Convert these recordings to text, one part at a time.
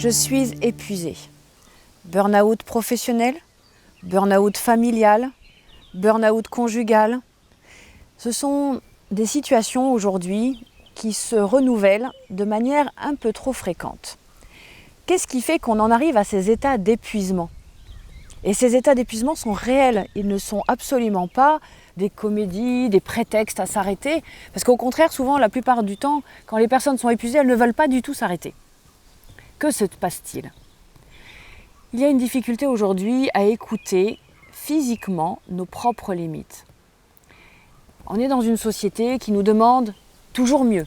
Je suis épuisée. Burn-out professionnel, burn-out familial, burn-out conjugal. Ce sont des situations aujourd'hui qui se renouvellent de manière un peu trop fréquente. Qu'est-ce qui fait qu'on en arrive à ces états d'épuisement ? Et ces états d'épuisement sont réels, ils ne sont absolument pas des comédies, des prétextes à s'arrêter, parce qu'au contraire, souvent, la plupart du temps, quand les personnes sont épuisées, elles ne veulent pas du tout s'arrêter. Que se passe-t-il ? Il y a une difficulté aujourd'hui à écouter physiquement nos propres limites. On est dans une société qui nous demande toujours mieux,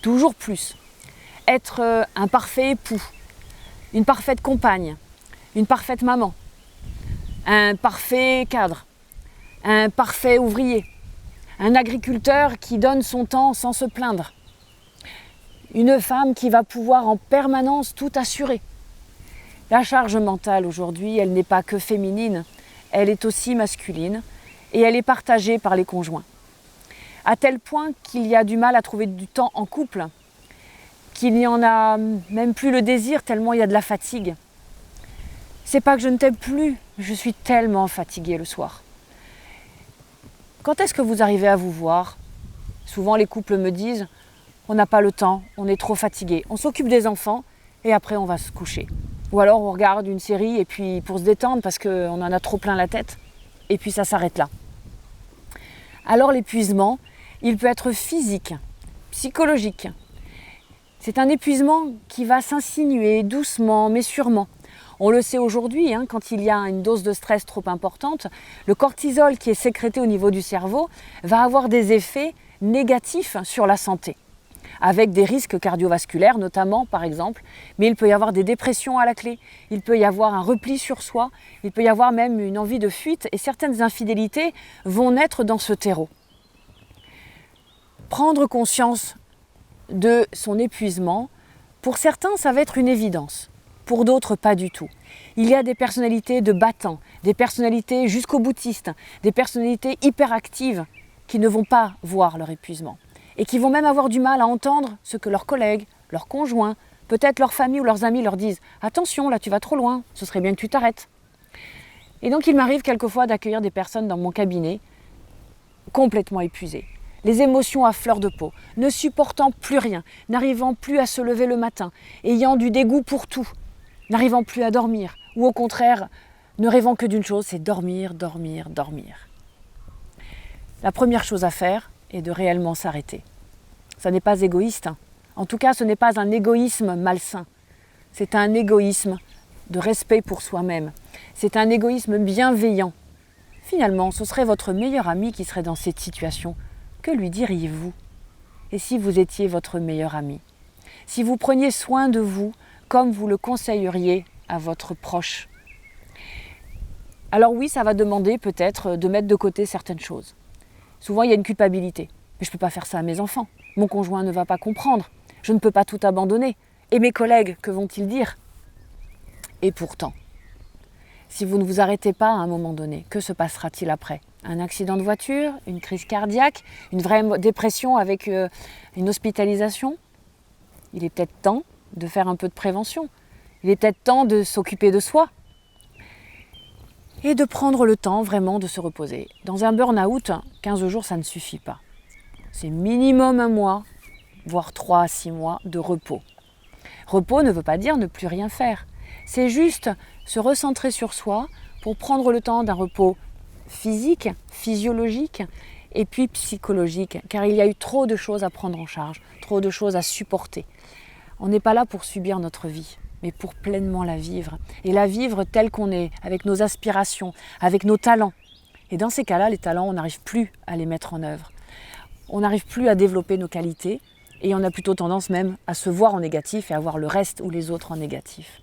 toujours plus. Être un parfait époux, une parfaite compagne, une parfaite maman, un parfait cadre, un parfait ouvrier, un agriculteur qui donne son temps sans se plaindre, une femme qui va pouvoir en permanence tout assurer. La charge mentale aujourd'hui, elle n'est pas que féminine, elle est aussi masculine et elle est partagée par les conjoints. À tel point qu'il y a du mal à trouver du temps en couple, qu'il n'y en a même plus le désir tellement il y a de la fatigue. C'est pas que je ne t'aime plus, je suis tellement fatiguée le soir. Quand est-ce que vous arrivez à vous voir ? Souvent les couples me disent « on n'a pas le temps, on est trop fatigué, on s'occupe des enfants et après on va se coucher ». Ou alors on regarde une série et puis pour se détendre parce qu'on en a trop plein la tête et puis ça s'arrête là. Alors l'épuisement, il peut être physique, psychologique. C'est un épuisement qui va s'insinuer doucement mais sûrement. On le sait aujourd'hui, quand il y a une dose de stress trop importante, le cortisol qui est sécrété au niveau du cerveau va avoir des effets négatifs sur la santé, avec des risques cardiovasculaires notamment par exemple, mais il peut y avoir des dépressions à la clé, il peut y avoir un repli sur soi, il peut y avoir même une envie de fuite et certaines infidélités vont naître dans ce terreau. Prendre conscience de son épuisement, pour certains ça va être une évidence. Pour d'autres, pas du tout. Il y a des personnalités de battants, des personnalités jusqu'au boutistes, des personnalités hyperactives qui ne vont pas voir leur épuisement et qui vont même avoir du mal à entendre ce que leurs collègues, leurs conjoints, peut-être leur famille ou leurs amis leur disent « Attention, là tu vas trop loin, ce serait bien que tu t'arrêtes ». Et donc il m'arrive quelquefois d'accueillir des personnes dans mon cabinet complètement épuisées. Les émotions à fleur de peau, ne supportant plus rien, n'arrivant plus à se lever le matin, ayant du dégoût pour tout, n'arrivant plus à dormir, ou au contraire, ne rêvant que d'une chose, c'est dormir, dormir, dormir. La première chose à faire est de réellement s'arrêter. Ça n'est pas égoïste, En tout cas, ce n'est pas un égoïsme malsain. C'est un égoïsme de respect pour soi-même. C'est un égoïsme bienveillant. Finalement, ce serait votre meilleur ami qui serait dans cette situation. Que lui diriez-vous ? Et si vous étiez votre meilleur ami ? Si vous preniez soin de vous comme vous le conseilleriez à votre proche ? Alors oui, ça va demander peut-être de mettre de côté certaines choses. Souvent, il y a une culpabilité. Mais je ne peux pas faire ça à mes enfants. Mon conjoint ne va pas comprendre. Je ne peux pas tout abandonner. Et mes collègues, que vont-ils dire ? Et pourtant, si vous ne vous arrêtez pas à un moment donné, que se passera-t-il après ? Un accident de voiture, une crise cardiaque, une vraie dépression avec une hospitalisation ? Il est peut-être temps de faire un peu de prévention. Il est peut-être temps de s'occuper de soi. Et de prendre le temps vraiment de se reposer. Dans un burn-out, 15 jours, ça ne suffit pas. C'est minimum 1 mois, voire 3 à 6 mois de repos. Repos ne veut pas dire ne plus rien faire. C'est juste se recentrer sur soi pour prendre le temps d'un repos physique, physiologique et puis psychologique. Car il y a eu trop de choses à prendre en charge, trop de choses à supporter. On n'est pas là pour subir notre vie, mais pour pleinement la vivre. Et la vivre telle qu'on est, avec nos aspirations, avec nos talents. Et dans ces cas-là, les talents, on n'arrive plus à les mettre en œuvre. On n'arrive plus à développer nos qualités et on a plutôt tendance même à se voir en négatif et à voir le reste ou les autres en négatif.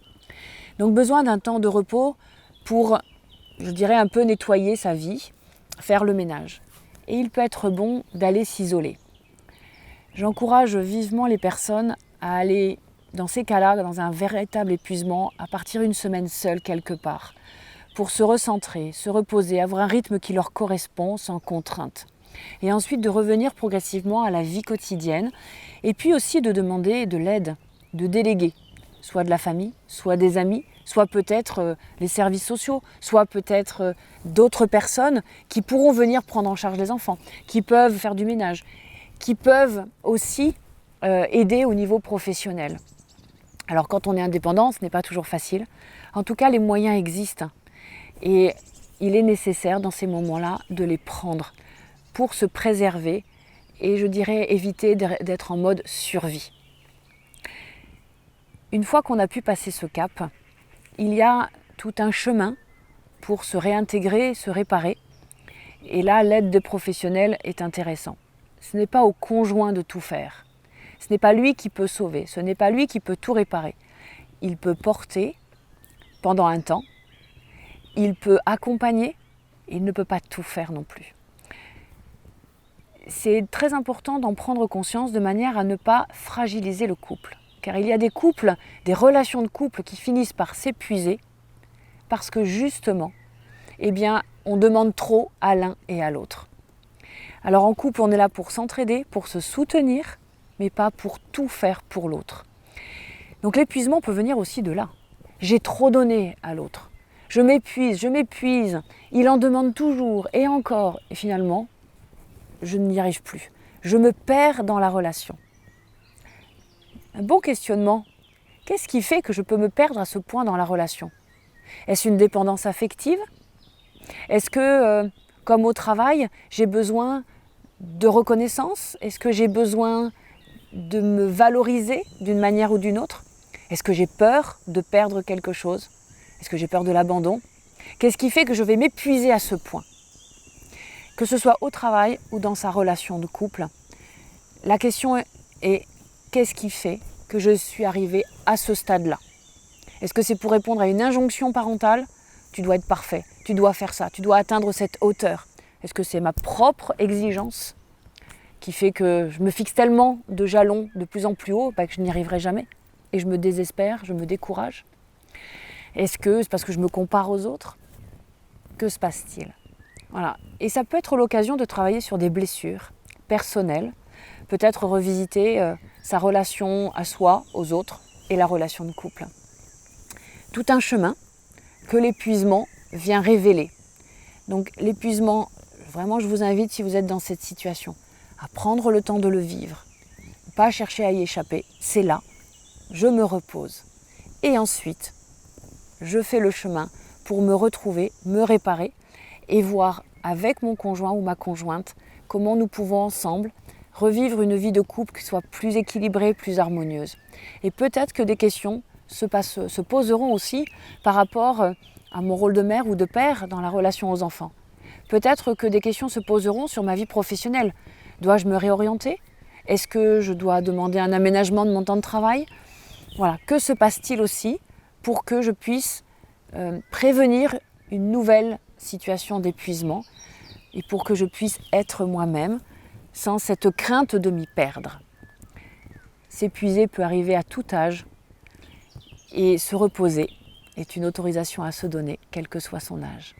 Donc besoin d'un temps de repos pour, je dirais, un peu nettoyer sa vie, faire le ménage. Et il peut être bon d'aller s'isoler. J'encourage vivement les personnes à aller, dans ces cas-là, dans un véritable épuisement, à partir 1 semaine seule quelque part, pour se recentrer, se reposer, avoir un rythme qui leur correspond sans contrainte. Et ensuite de revenir progressivement à la vie quotidienne et puis aussi de demander de l'aide, de déléguer. soit de la famille, soit des amis, soit peut-être les services sociaux, soit peut-être d'autres personnes qui pourront venir prendre en charge les enfants, qui peuvent faire du ménage, qui peuvent aussi aider au niveau professionnel. Alors quand on est indépendant, ce n'est pas toujours facile. En tout cas, les moyens existent et il est nécessaire dans ces moments-là de les prendre pour se préserver et je dirais éviter d'être en mode survie. Une fois qu'on a pu passer ce cap, il y a tout un chemin pour se réintégrer, se réparer. Et là, l'aide de professionnels est intéressant. Ce n'est pas au conjoint de tout faire. Ce n'est pas lui qui peut sauver, ce n'est pas lui qui peut tout réparer. Il peut porter pendant un temps, il peut accompagner, il ne peut pas tout faire non plus. C'est très important d'en prendre conscience de manière à ne pas fragiliser le couple. Car il y a des couples, des relations de couple qui finissent par s'épuiser parce que justement, on demande trop à l'un et à l'autre. Alors en couple, on est là pour s'entraider, pour se soutenir, mais pas pour tout faire pour l'autre. Donc l'épuisement peut venir aussi de là. J'ai trop donné à l'autre. Je m'épuise, il en demande toujours et encore. Et finalement, je n'y arrive plus. Je me perds dans la relation. Un bon questionnement. Qu'est-ce qui fait que je peux me perdre à ce point dans la relation ? Est-ce une dépendance affective ? Est-ce que, comme au travail, j'ai besoin de reconnaissance ? Est-ce que j'ai besoin de me valoriser d'une manière ou d'une autre ? Est-ce que j'ai peur de perdre quelque chose ? Est-ce que j'ai peur de l'abandon ? Qu'est-ce qui fait que je vais m'épuiser à ce point ? Que ce soit au travail ou dans sa relation de couple, la question est qu'est-ce qui fait que je suis arrivée à ce stade-là ? Est-ce que c'est pour répondre à une injonction parentale ? Tu dois être parfait, tu dois faire ça, tu dois atteindre cette hauteur. Est-ce que c'est ma propre exigence qui fait que je me fixe tellement de jalons de plus en plus haut que je n'y arriverai jamais et je me désespère, je me décourage ? Est-ce que c'est parce que je me compare aux autres ? Que se passe-t-il ? Voilà. Et ça peut être l'occasion de travailler sur des blessures personnelles, peut-être revisiter sa relation à soi, aux autres et la relation de couple. Tout un chemin que l'épuisement vient révéler. Donc l'épuisement, vraiment je vous invite, si vous êtes dans cette situation, à prendre le temps de le vivre, pas chercher à y échapper, c'est là, je me repose. Et ensuite, je fais le chemin pour me retrouver, me réparer et voir avec mon conjoint ou ma conjointe comment nous pouvons ensemble revivre une vie de couple qui soit plus équilibrée, plus harmonieuse. Et peut-être que des questions se poseront aussi par rapport à mon rôle de mère ou de père dans la relation aux enfants. Peut-être que des questions se poseront sur ma vie professionnelle. Dois-je me réorienter ? Est-ce que je dois demander un aménagement de mon temps de travail ? Voilà, que se passe-t-il aussi pour que je puisse prévenir une nouvelle situation d'épuisement et pour que je puisse être moi-même sans cette crainte de m'y perdre. S'épuiser peut arriver à tout âge et se reposer est une autorisation à se donner, quel que soit son âge.